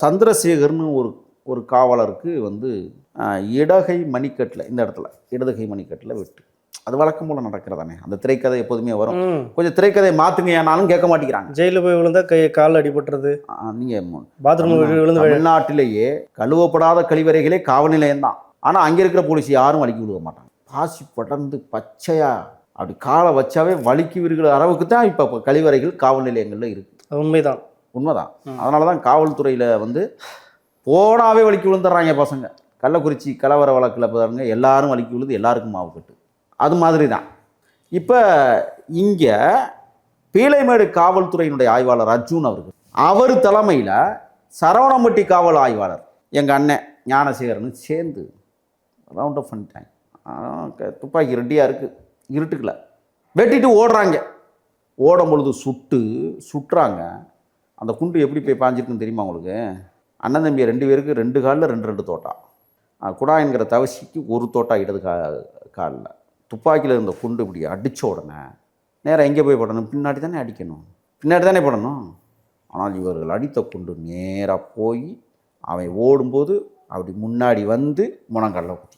சந்திரசேகர்னு ஒரு ஒரு காவலருக்கு வந்து இடகை மணிக்கட்டில், இந்த இடத்துல இடதுகை மணிக்கட்டில் வெட்டு. அது வழக்கம் போல் நடக்கிறதானே, அந்த திரைக்கதை எப்போதுமே வரும். கொஞ்சம் திரைக்கதையை மாற்றுங்க ஏன்னாலும் கேட்க மாட்டேங்கிறாங்க. ஜெயிலில் போய் விழுந்தா கால் அடிபட்டுறது. நீங்கள் பாத்ரூம் விழுந்து தமிழ்நாட்டிலேயே கழுவப்படாத கழிவறைகளே காவல் நிலையம்தான். ஆனால் அங்கே இருக்கிற போலீஸ் யாரும் வலிக்கு விழுக மாட்டாங்க. பாசி படர்ந்து பச்சையா அப்படி காலை வச்சாவே வலிக்கு விழுகிற அளவுக்கு தான் இப்போ கழிவறைகள் காவல் நிலையங்களில் இருக்குது. உண்மைதான். அதனால தான் காவல்துறையில் வந்து போனாவே வலிக்கு விழுந்துடுறாங்க பசங்க. கள்ளக்குறிச்சி கலவர வழக்கில் பாருங்க, எல்லாரும் வலிக்கு விழுந்து எல்லாருக்கும் மாவு கட்டு. அது மாதிரி தான் இப்போ இங்கே பீளைமேடு காவல்துறையினுடைய ஆய்வாளர் அர்ஜுன் அவர் தலைமையில் சரவணம்பட்டி காவல் ஆய்வாளர் எங்கள் அண்ணன் ஞானசேகரனு சேர்ந்து ரவுண்ட் அப் பண்ணிட்டாங்க. துப்பாக்கி ரெடியாக இருக்குது, இருட்டுக்கல வெட்டிட்டு ஓடுறாங்க. ஓடும் பொழுது சுட்டுறாங்க. அந்த குண்டு எப்படி போய் பாஞ்சிருக்குன்னு தெரியுமா உங்களுக்கு? அண்ணன் தம்பி 2 பேருக்கு 2 காலில் 2 தோட்டா. குடா என்கிற தவசிக்கு 1 தோட்டா இடது காலில். துப்பாக்கியில் இருந்த குண்டு இப்படி அடித்த உடனே நேராக எங்கே போய் படணும்? பின்னாடி தானே அடிக்கணும், பின்னாடி தானே படணும். ஆனால் இவர்கள் அடித்த குண்டு நேராக போய் அவன் ஓடும்போது அப்படி முன்னாடி வந்து முனங்கல்ல குத்தி.